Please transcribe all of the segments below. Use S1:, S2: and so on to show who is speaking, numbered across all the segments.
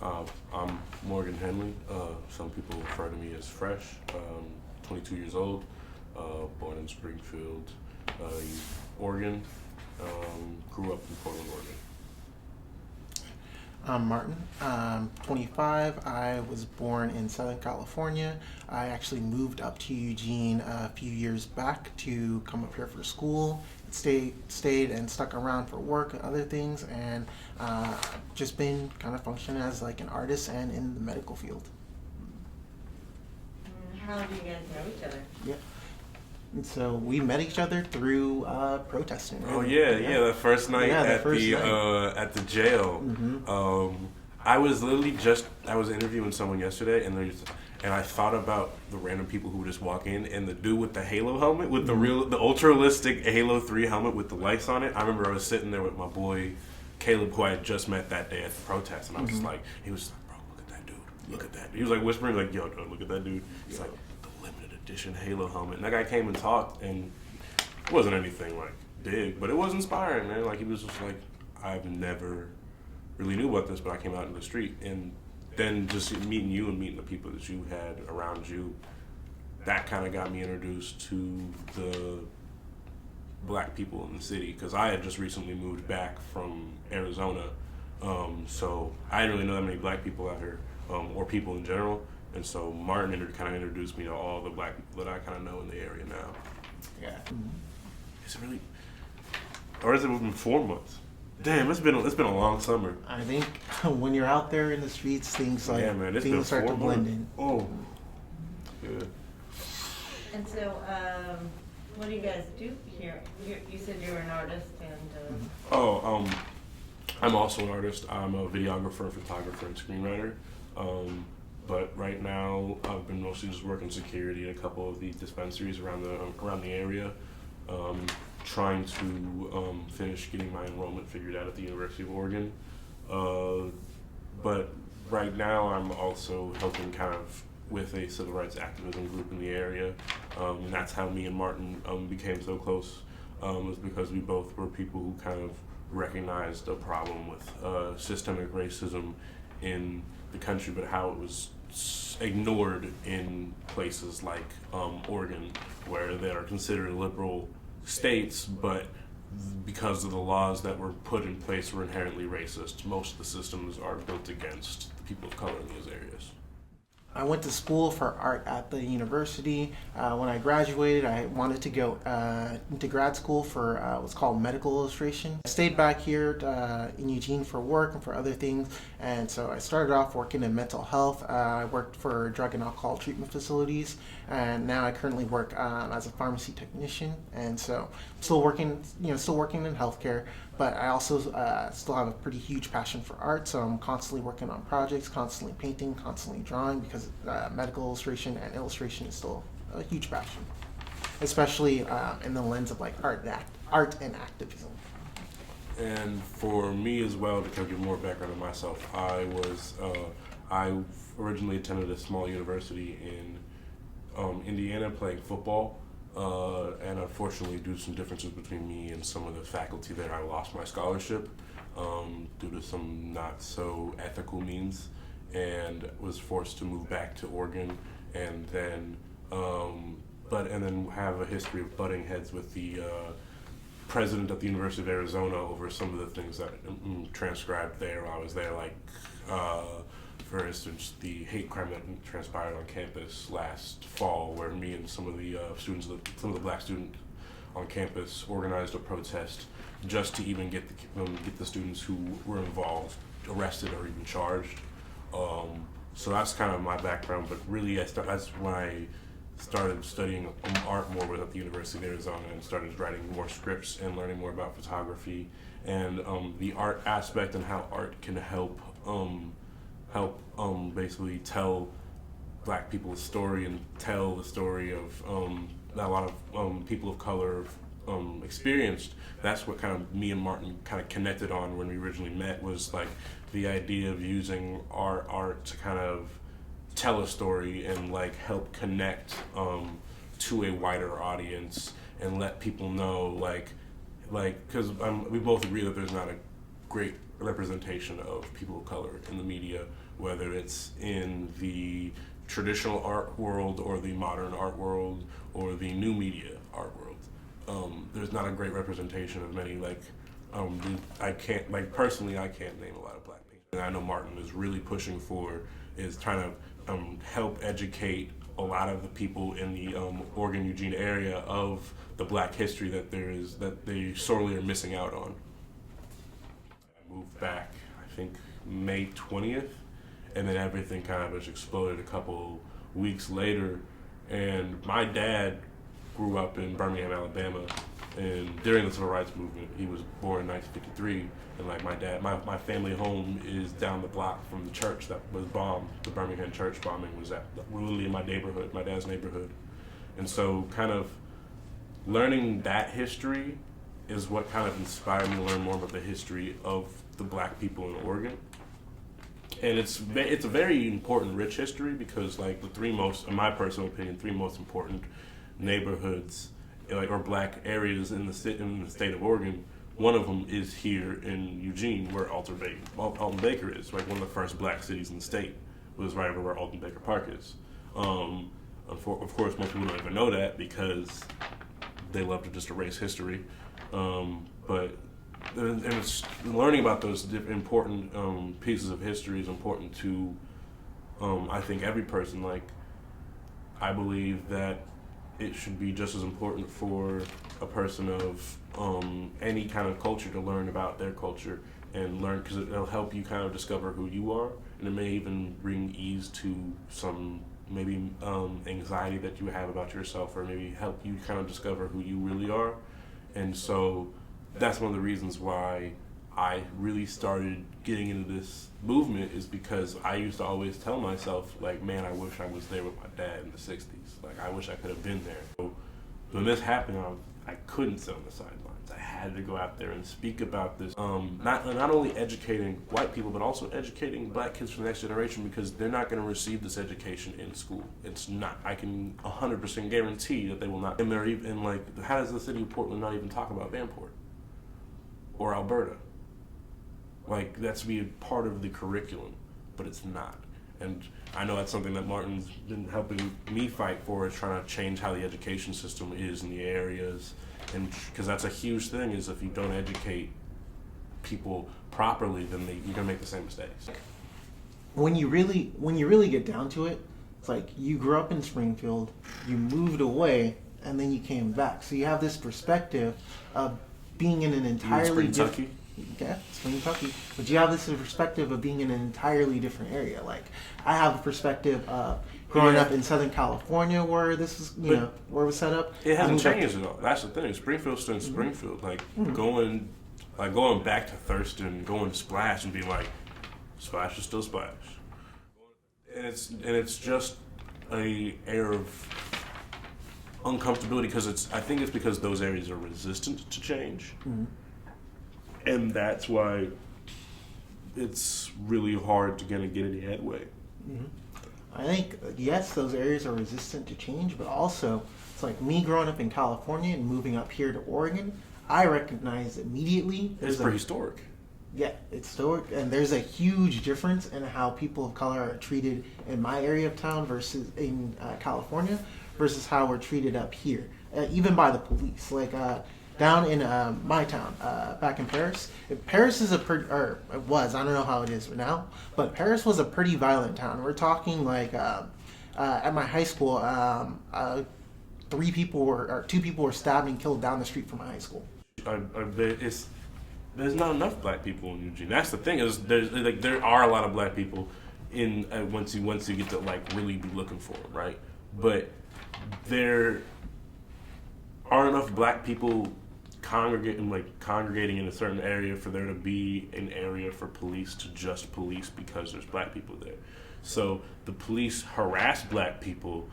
S1: I'm Morgan Henley. Some people refer to me as Fresh. 22 years old, born in Springfield, Oregon. Grew up in Portland, Oregon.
S2: I'm Martin. I'm 25. I was born in Southern California. I actually moved up to Eugene a few years back to come up here for school. Stayed and stuck around for work and other things, and just been kind of functioning as like an artist and in the medical field.
S3: How did you guys know each other?
S2: Yeah. And so we met each other through protesting.
S1: Oh yeah, the first night at the jail.
S2: Mm-hmm.
S1: I was literally I was interviewing someone yesterday, and I thought about the random people who would just walk in, and the dude with the Halo helmet, with the ultra realistic Halo 3 helmet with the lights on it. I remember I was sitting there with my boy Caleb, who I had just met that day at the protest, and I was just like, he was like, bro, look at that dude, look at that dude. He was like whispering, like, yo, dude, look at that dude. He's like, the limited edition Halo helmet. And that guy came and talked, and it wasn't anything like big, but it was inspiring, man. Like, he was just like, I've never really knew about this, but I came out in the street, and then just meeting you and meeting the people that you had around you, that kind of got me introduced to the black people in the city, because I had just recently moved back from Arizona, so I didn't really know that many black people out here, or people in general, and so Martin kind of introduced me to all the black people that I kind of know in the area now.
S2: Yeah.
S1: Is it really, or has it been 4 months? Damn, it's been a long summer.
S2: I think when you're out there in the streets, things start to blend in.
S1: Oh, yeah.
S3: And so, what do you guys do here? You said you were an artist, and
S1: I'm also an artist. I'm a videographer, photographer, and screenwriter. But right now, I've been mostly just working security at a couple of the dispensaries around the area. Trying to finish getting my enrollment figured out at the University of Oregon. But right now I'm also helping kind of with a civil rights activism group in the area. And that's how me and Martin became so close, was because we both were people who kind of recognized a problem with systemic racism in the country, but how it was ignored in places like Oregon, where they are considered liberal states, but because of the laws that were put in place were inherently racist. Most of the systems are built against the people of color in those areas.
S2: I went to school for art at the university. When I graduated, I wanted to go into grad school for what's called medical illustration. I stayed back here in Eugene for work and for other things, and so I started off working in mental health. I worked for drug and alcohol treatment facilities, and now I currently work as a pharmacy technician. And so, still working in healthcare. But I also still have a pretty huge passion for art, so I'm constantly working on projects, constantly painting, constantly drawing, because medical illustration and illustration is still a huge passion, especially in the lens of like art and activism.
S1: And for me as well, to kind of give more background on myself, I originally attended a small university in Indiana playing football. And unfortunately, due to some differences between me and some of the faculty there, I lost my scholarship due to some not so ethical means, and was forced to move back to Oregon, and then have a history of butting heads with the president of the University of Arizona over some of the things that transcribed there while I was there, like. For instance, the hate crime that transpired on campus last fall, where me and some of the black students on campus organized a protest just to even get the students who were involved arrested or even charged. So that's kind of my background. But really, that's when I started studying art more at the University of Arizona, and started writing more scripts and learning more about photography and the art aspect and how art can help basically tell black people's story and tell the story of that a lot of people of color experienced. That's what kind of me and Martin kind of connected on when we originally met, was like the idea of using our art to kind of tell a story and like help connect to a wider audience and let people know like because we both agree that there's not a great representation of people of color in the media, whether it's in the traditional art world or the modern art world or the new media art world. There's not a great representation of many, I can't name a lot of black people. And I know Martin is really pushing for, is trying to help educate a lot of the people in the Oregon Eugene area of the black history that they sorely are missing out on. I moved back, I think, May 20th, and then everything kind of just exploded a couple weeks later. And my dad grew up in Birmingham, Alabama, and during the Civil Rights Movement. He was born in 1953, and my family home is down the block from the church that was bombed. The Birmingham church bombing was literally in my neighborhood, my dad's neighborhood. And so kind of learning that history is what kind of inspired me to learn more about the history of the black people in Oregon. And it's a very important, rich history, because the three most, in my personal opinion, three most important neighborhoods or black areas in the state of Oregon, one of them is here in Eugene, where Alton Baker is. One of the first black cities in the state was right over where Alton Baker Park is. Of course, most people don't even know that because they love to just erase history. But it's learning about those important pieces of history is important to, I think, every person. I believe that it should be just as important for a person of any kind of culture to learn about their culture and learn, because it'll help you kind of discover who you are, and it may even bring ease to some maybe anxiety that you have about yourself, or maybe help you kind of discover who you really are. And so that's one of the reasons why I really started getting into this movement, is because I used to always tell myself, man, I wish I was there with my dad in the 60s. I wish I could have been there. So when this happened, I couldn't sit on the sidelines. I had to go out there and speak about this. Not only educating white people, but also educating black kids for the next generation, because they're not going to receive this education in school. It's not. I can 100% guarantee that they will not. And they're even how does the city of Portland not even talk about Vanport or Alberta? That's be a part of the curriculum, but it's not. And I know that's something that Martin's been helping me fight for, is trying to change how the education system is in the areas. And because that's a huge thing, is if you don't educate people properly, then you're gonna make the same mistakes.
S2: When you really get down to it, it's you grew up in Springfield, you moved away, and then you came back. So you have this perspective of being in an entirely different. Yeah, Spring, Kentucky. But you have this perspective of being in an entirely different area. I have a perspective of growing up in Southern California, where this is, where it was set up.
S1: It hasn't changed at all. That's the thing. Springfield's still in Springfield. Going back to Thurston, going to Splash and being Splash is still Splash. And it's just a air of uncomfortability, because I think it's because those areas are resistant to change. Mm-hmm. And that's why it's really hard to get any headway.
S2: Mm-hmm. I think, yes, those areas are resistant to change, but also, it's me growing up in California and moving up here to Oregon, I recognize immediately.
S1: It's prehistoric.
S2: Yeah, it's historic, and there's a huge difference in how people of color are treated in my area of town versus in California, versus how we're treated up here, even by the police. Down in my town, back in Paris. Paris is it was, I don't know how it is now, but Paris was a pretty violent town. We're talking at my high school, 2 people were stabbed and killed down the street from my high school.
S1: There's not enough black people in Eugene. That's the thing, is there are a lot of black people in once you get to really be looking for them, right? But there aren't enough black people congregating in a certain area for there to be an area for police to just police, because there's black people there. So the police harass black people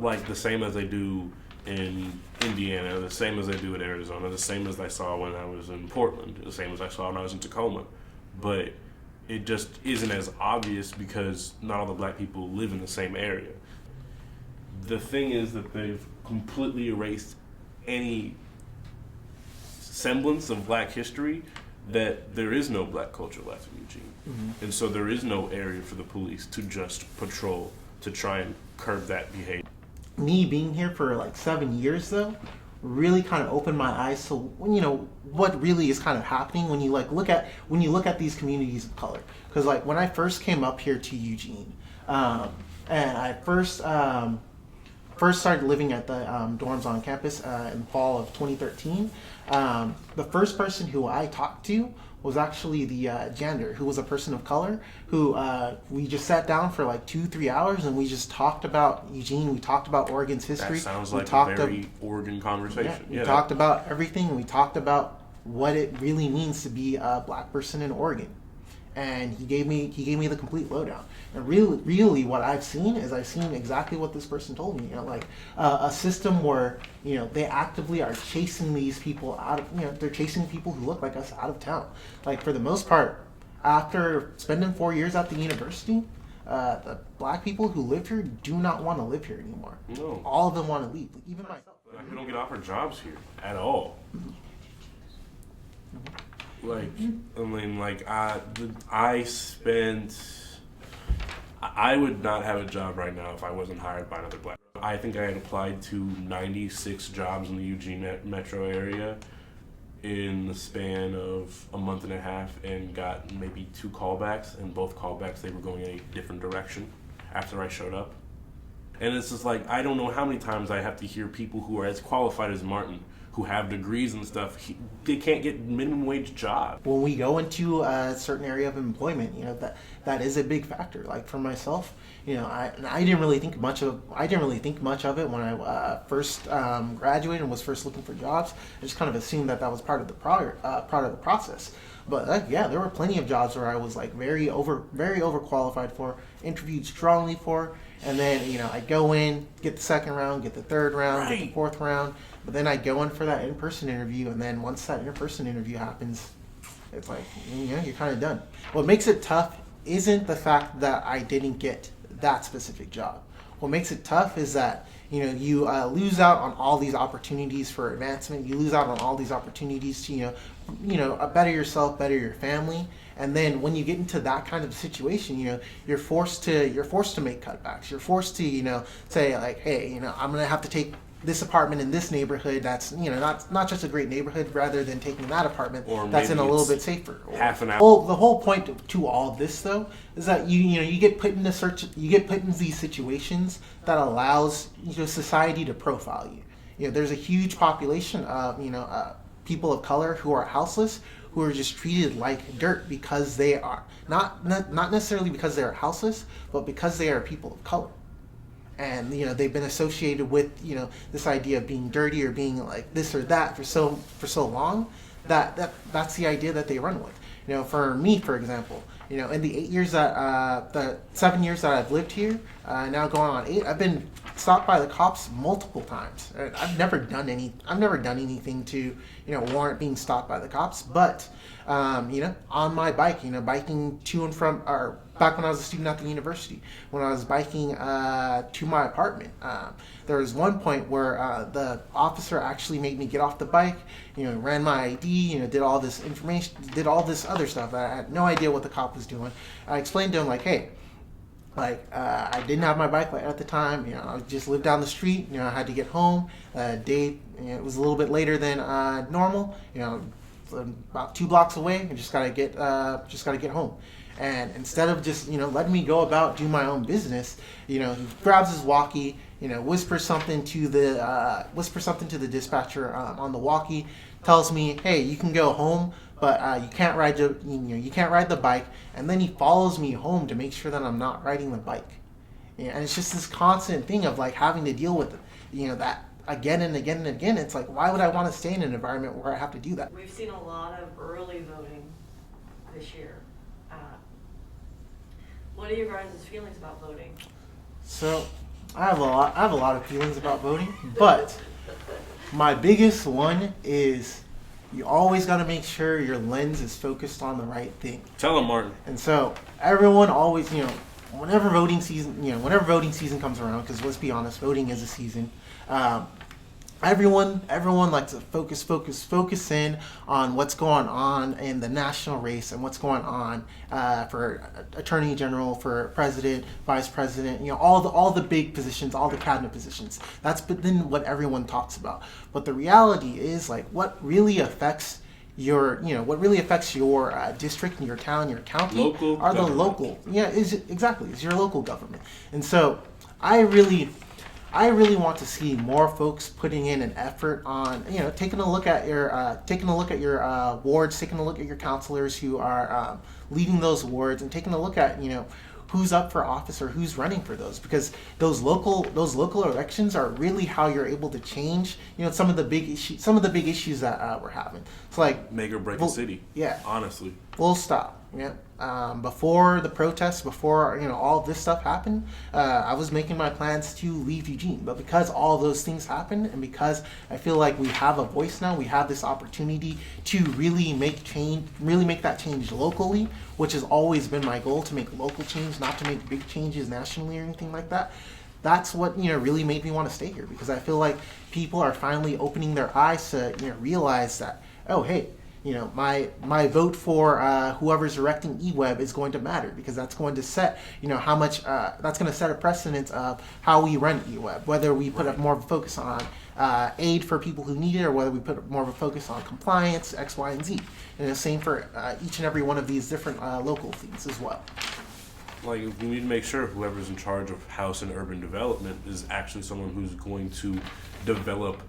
S1: the same as they do in Indiana, the same as they do in Arizona, the same as I saw when I was in Portland, the same as I saw when I was in Tacoma. But it just isn't as obvious because not all the black people live in the same area. The thing is that they've completely erased any semblance of black history that there is no black culture left in Eugene.
S2: Mm-hmm.
S1: And so there is no area for the police to just patrol to try and curb that behavior.
S2: Me being here for like 7 years though really kind of opened my eyes to what really is kind of happening when you look at these communities of color. Because like when I first came up here to Eugene, and I first started living at the dorms on campus in fall of 2013, the first person who I talked to was actually the janitor, who was a person of color, who we just sat down for like 2-3 hours and we just talked about Eugene, we talked about Oregon's history.
S1: That sounds like a very Oregon conversation.
S2: We talked about everything, we talked about what it really means to be a black person in Oregon. And he gave me the complete lowdown. And really what I've seen exactly what this person told me. A system where they actively are chasing these people out of they're chasing people who look like us out of town. Like for the most part, after spending 4 years at the university, the black people who live here do not want to live here anymore.
S1: No.
S2: All of them want to leave. Even myself.
S1: We don't get offered jobs here at all. I would not have a job right now if I wasn't hired by another black. I think I had applied to 96 jobs in the Eugene metro area in the span of a month and a half and got maybe 2 callbacks, and both callbacks they were going in a different direction after I showed up. And it's just like, I don't know how many times I have to hear people who are as qualified as Martin, who have degrees and stuff, they can't get minimum wage jobs.
S2: When we go into a certain area of employment, that is a big factor. Like for myself, I didn't really think much of it when I first graduated and was first looking for jobs. I just kind of assumed that was part of the process. But there were plenty of jobs where I was like very overqualified for, interviewed strongly for, and then I go in, get the second round, get the third round, get the fourth round, but then I go in for that in-person interview, and then once that in-person interview happens, it's like you're kind of done. What makes it tough isn't the fact that I didn't get that specific job. What makes it tough is that you lose out on all these opportunities for advancement. You lose out on all these opportunities to better yourself, better your family. And then when you get into that kind of situation, you're forced to make cutbacks. You're forced to say like, hey, I'm gonna have to take this apartment in this neighborhood that's not just a great neighborhood, rather than taking that apartment that's in a little bit safer.
S1: Half an hour.
S2: Well, the whole point to all of this though is that you get put in these situations that allows society to profile you. There's a huge population of people of color who are houseless, who are just treated like dirt because they are not necessarily because they are houseless, but because they are people of color. And they've been associated with this idea of being dirty or being like this or that for so long that's the idea that they run with. For me, for example, in the 7 years that I've lived here, now going on 8, I've been stopped by the cops multiple times. I've never done anything to warrant being stopped by the cops, but on my bike, biking to and from, or back when I was a student at the university, when I was biking to my apartment, there was one point where the officer actually made me get off the bike, ran my ID, did all this information, did all this other stuff. I had no idea what the cop was doing. I explained to him like, hey, I didn't have my bike at the time. I just lived down the street. I had to get home. It was a little bit later than normal. About 2 blocks away. I just gotta get home. And instead of just letting me go about do my own business, he grabs his walkie, whispers something to the dispatcher on the walkie, tells me, hey, you can go home, but you can't ride the bike. And then he follows me home to make sure that I'm not riding the bike. And it's just this constant thing of like having to deal with that again and again and again. It's like, why would I want to stay in an environment where I have to do that?
S4: We've seen a lot of early voting this year. What are your guys' feelings about voting?
S2: So, I have a lot of feelings about voting, but my biggest one is you always got to make sure your lens is focused on the right thing.
S1: Tell him, Martin.
S2: And so everyone always, whenever voting season comes around, because let's be honest, voting is a season. everyone likes to focus in on what's going on in the national race and what's going on for attorney general, for president, vice president, all the big positions, all the cabinet positions. That's then what everyone talks about. But the reality is, like, what really affects your district and your town, your county
S1: Local
S2: are
S1: government.
S2: the local. Yeah, is your local government. And so I really want to see more folks putting in an effort on, taking a look at your wards, taking a look at your counselors who are leading those wards, and taking a look at who's up for office or who's running for those, because those local elections are really how you're able to change some of the big issues that we're having. It's like
S1: Make or break a city.
S2: Yeah.
S1: Honestly.
S2: Full stop. Yeah. Before the protests, before all this stuff happened, I was making my plans to leave Eugene. But because all those things happened, and because I feel like we have a voice now, we have this opportunity to really make that change locally, which has always been my goal, to make local change, not to make big changes nationally or anything like that. That's what really made me want to stay here, because I feel like people are finally opening their eyes to realize that, oh hey, my vote for whoever's erecting eWeb is going to matter, because that's going to set how much that's going to set a precedent of how we run eWeb, whether we put up more of a focus on aid for people who need it, or whether we put more of a focus on compliance, X, Y, and Z. And the same for each and every one of these different local things as well.
S1: Like, we need to make sure whoever's in charge of house and urban development is actually someone who's going to develop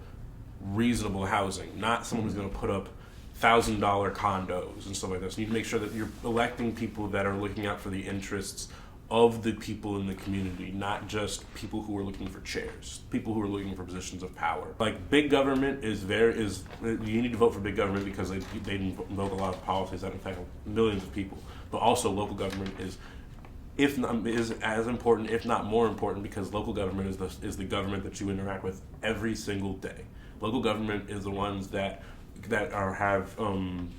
S1: reasonable housing, not someone who's going to put up $1,000 condos and stuff like that. So you need to make sure that you're electing people that are looking out for the interests of the people in the community, not just people who are looking for chairs, people who are looking for positions of power. Like, big government you need to vote for big government because they invoke a lot of policies that affect millions of people. But also local government is as important, if not more important, because local government is the government that you interact with every single day. Local government is the ones that have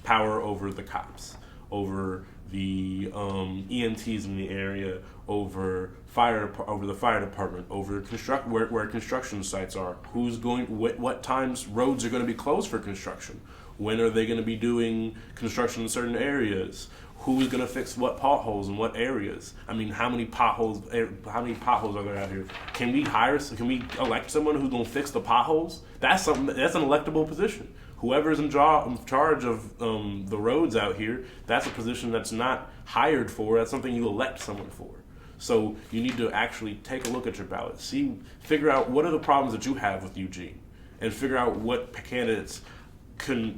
S1: power over the cops, over the EMTs in the area, over the fire department, over where construction sites are, what times roads are going to be closed for construction, when are they going to be doing construction in certain areas, who's going to fix what potholes in what areas. I mean, how many potholes are there out here? Can we elect someone who's going to fix the potholes? That's an electable position. Whoever's in charge of the roads out here, that's a position that's not hired for. That's something you elect someone for. So you need to actually take a look at your ballot, figure out what are the problems that you have with Eugene, and figure out what candidates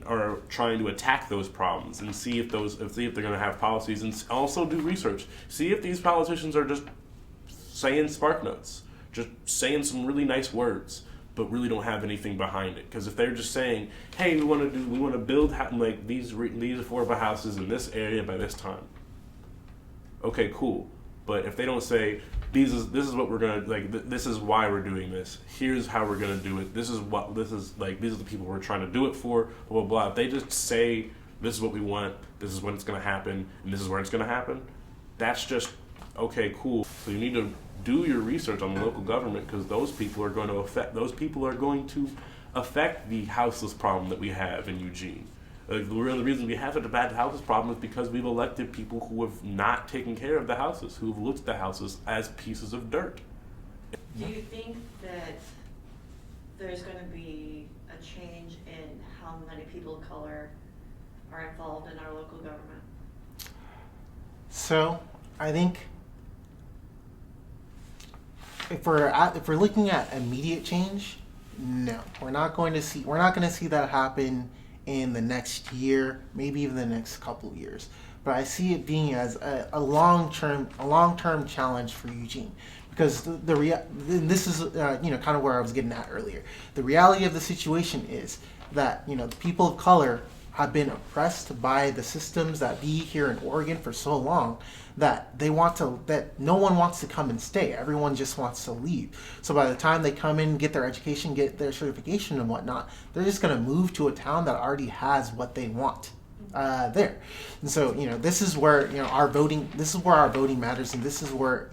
S1: are trying to attack those problems, and see if they're going to have policies, and also do research. See if these politicians are just saying spark notes, just saying some really nice words, but really don't have anything behind it. Because if they're just saying, "Hey, we want to build like these affordable houses in this area by this time," okay, cool. But if they don't say, this is what we're gonna this is why we're doing this. Here's how we're gonna do it. These are the people we're trying to do it for. Blah blah blah. If they just say, "This is what we want. This is when it's gonna happen, and this is where it's gonna happen," that's just okay, cool. So you need to do your research on the local government, because those people are going to affect the houseless problem that we have in Eugene. The reason we have such a bad houseless problem is because we've elected people who have not taken care of the houses, who have looked at the houses as pieces of dirt.
S4: Do you think that there's going to be a change in how many people of color are involved in our local government?
S2: So I think if we're looking at immediate change, no, we're not going to see that happen in the next year, maybe even the next couple of years. But I see it being as a long-term challenge for Eugene, because this is kind of where I was getting at earlier. The reality of the situation is that the people of color have been oppressed by the systems that be here in Oregon for so long that that no one wants to come and stay. Everyone just wants to leave. So by the time they come in, get their education, get their certification and whatnot, they're just going to move to a town that already has what they want there. And so this is where our voting matters, and this is where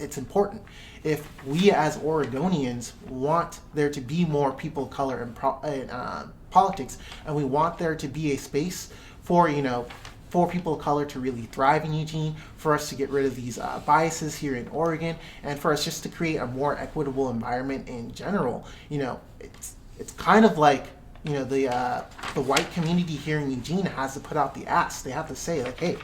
S2: it's important. If we as Oregonians want there to be more people of color in politics, and we want there to be a space for for people of color to really thrive in Eugene, for us to get rid of these biases here in Oregon, and for us just to create a more equitable environment in general. It's kind of like the white community here in Eugene has to put out the ask. They have to say like, hey,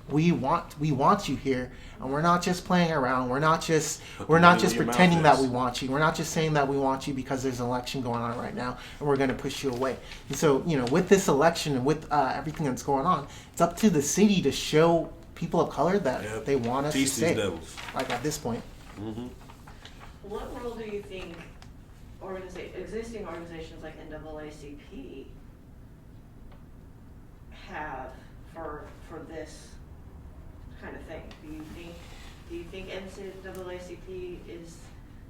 S2: we want you here, and we're not just playing around. We're not just pretending that we want you. We're not just saying that we want you because there's an election going on right now and we're going to push you away. And so with this election and with everything that's going on, it's up to the city to show people of color that they want us to stay. Like at this point.
S1: Mm-hmm.
S4: What role do you think existing organizations like NAACP have for this kind of thing? Do you think NAACP is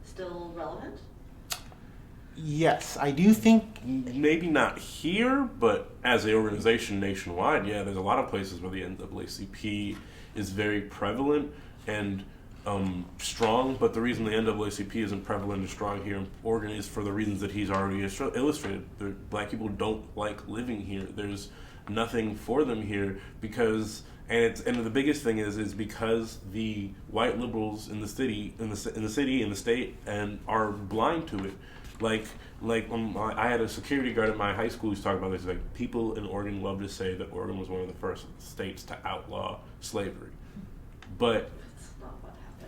S4: still relevant?
S2: Yes, I do think.
S1: Maybe not here, but as an organization nationwide, yeah, there's a lot of places where the NAACP is very prevalent and strong. But the reason the NAACP isn't prevalent and strong here in Oregon is for the reasons that he's already illustrated. Black people don't like living here. There's nothing for them here because. And the biggest thing is because the white liberals in the city, in the state, and are blind to it. I had a security guard at my high school who's talking about this. Like, people in Oregon love to say that Oregon was one of the first states to outlaw slavery, but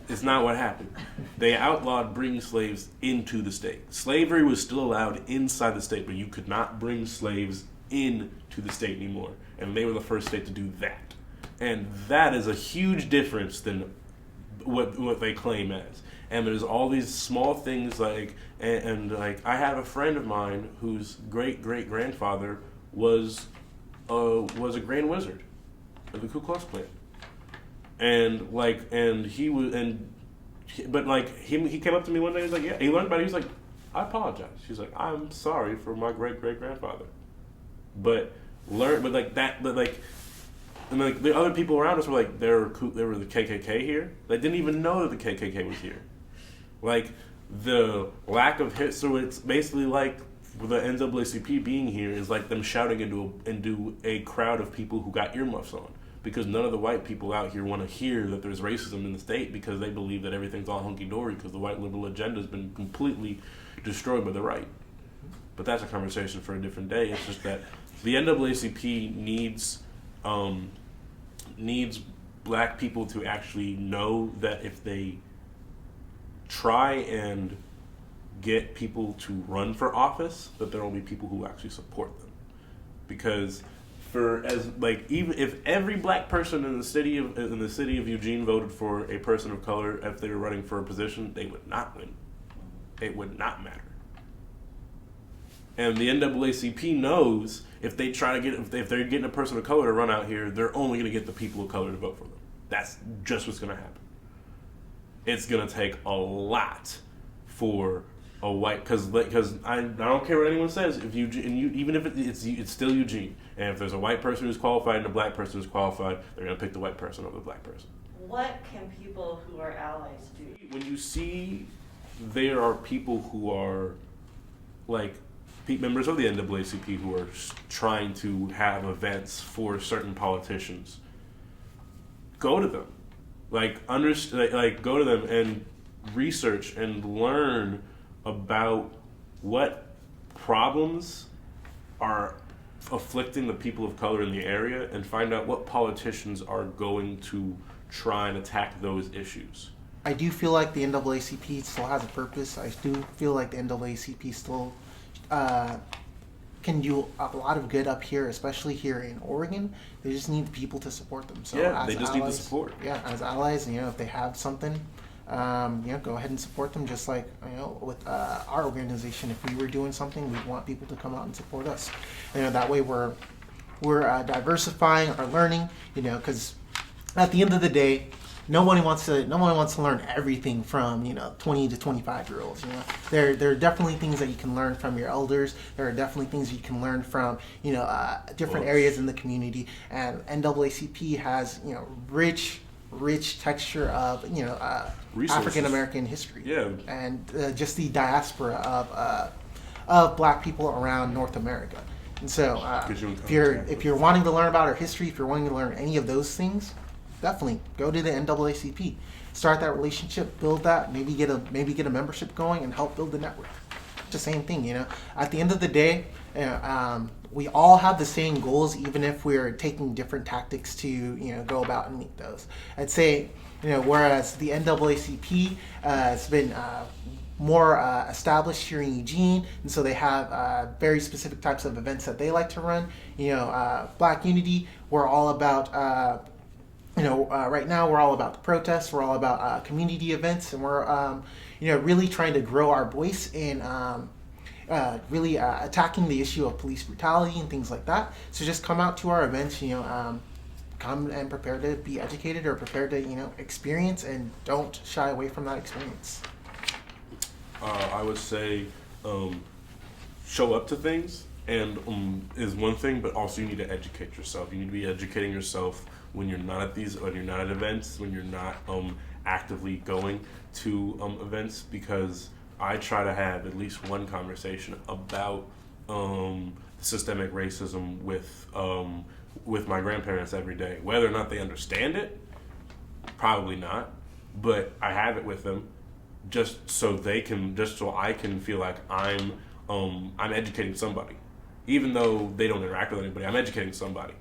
S1: it's not what happened. They outlawed bringing slaves into the state. Slavery was still allowed inside the state, but you could not bring slaves into the state anymore, and they were the first state to do that. And that is a huge difference than what they claim as. And there's all these small things like I have a friend of mine whose great-great-grandfather was a Grand Wizard of the Ku Klux Klan. He came up to me one day. He's like, yeah, he learned about it. He's like, I apologize. She's like, I'm sorry for my great-great-grandfather. And the other people around us were like, they were the KKK here. They didn't even know that the KKK was here. Like, the lack of history. So it's basically like the NAACP being here is like them shouting into a crowd of people who got earmuffs on, because none of the white people out here want to hear that there's racism in the state, because they believe that everything's all hunky-dory because the white liberal agenda has been completely destroyed by the right. But that's a conversation for a different day. It's just that the NAACP needs black people to actually know that if they try and get people to run for office, that there will be people who actually support them. Because even if every black person in the city of Eugene voted for a person of color, if they were running for a position, they would not win. It would not matter. And the NAACP knows if they're getting a person of color to run out here, they're only going to get the people of color to vote for them. That's just what's going to happen. It's going to take a lot for a white, because I don't care what anyone says. If even if it's still Eugene, and if there's a white person who's qualified and a black person who's qualified, they're going to pick the white person over the black person.
S4: What can people who are allies do?
S1: When you see there are people who are like members of the NAACP who are trying to have events for certain politicians, go to them. Go to them and research and learn about what problems are afflicting the people of color in the area, and find out what politicians are going to try and attack those issues.
S2: I do feel like the NAACP still has a purpose. I do feel like the NAACP still can do a lot of good up here, especially here in Oregon. They just need people to support them. So
S1: yeah, they
S2: as
S1: just
S2: allies,
S1: need the support.
S2: Yeah, as allies, if they have something, go ahead and support them. Just like with our organization, if we were doing something, we want people to come out and support us. That way we're diversifying our learning. Because at the end of the day, no one wants to learn everything from 20 to 25-year-olds. There are definitely things that you can learn from your elders. There are definitely things you can learn from different areas in the community. And NAACP has rich rich texture of
S1: Resources.
S2: African American history,
S1: Yeah.
S2: and just the diaspora of Black people around North America. And so, if you're wanting to learn about our history, if you're wanting to learn any of those things, definitely go to the NAACP. Start that relationship, build that, maybe get a membership going, and help build the network. It's the same thing, At the end of the day, we all have the same goals, even if we're taking different tactics to go about and meet those. I'd say, whereas the NAACP has been more established here in Eugene, and so they have very specific types of events that they like to run. Black Unity, we're all about. Right now we're all about the protests. We're all about community events, and we're really trying to grow our voice in really attacking the issue of police brutality and things like that. So just come out to our events. Come and prepare to be educated, or prepare to experience, and don't shy away from that experience.
S1: I would say show up to things and is one thing, but also you need to educate yourself. You need to be educating yourself when you're not at when you're not at events, when you're not actively going to events, because I try to have at least one conversation about systemic racism with my grandparents every day. Whether or not they understand it, probably not, but I have it with them just so I can feel like I'm educating somebody. Even though they don't interact with anybody, I'm educating somebody.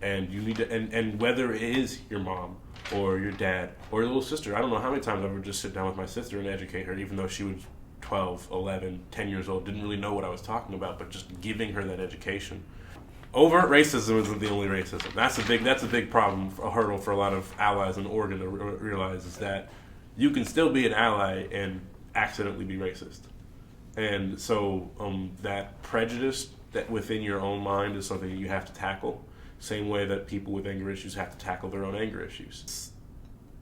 S1: And you need to, and whether it is your mom or your dad or your little sister, I don't know how many times I would just sit down with my sister and educate her, even though she was 12, 11, 10 years old, didn't really know what I was talking about, but just giving her that education. Overt racism isn't the only racism. That's a big problem, a hurdle for a lot of allies in Oregon to realize, is that you can still be an ally and accidentally be racist. And so that prejudice that within your own mind is something you have to tackle. Same way that people with anger issues have to tackle their own anger issues.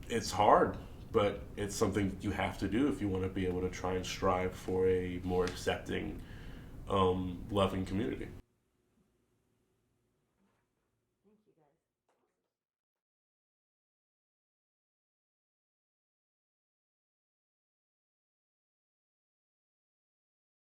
S1: It's hard, but it's something you have to do if you want to be able to try and strive for a more accepting, loving community.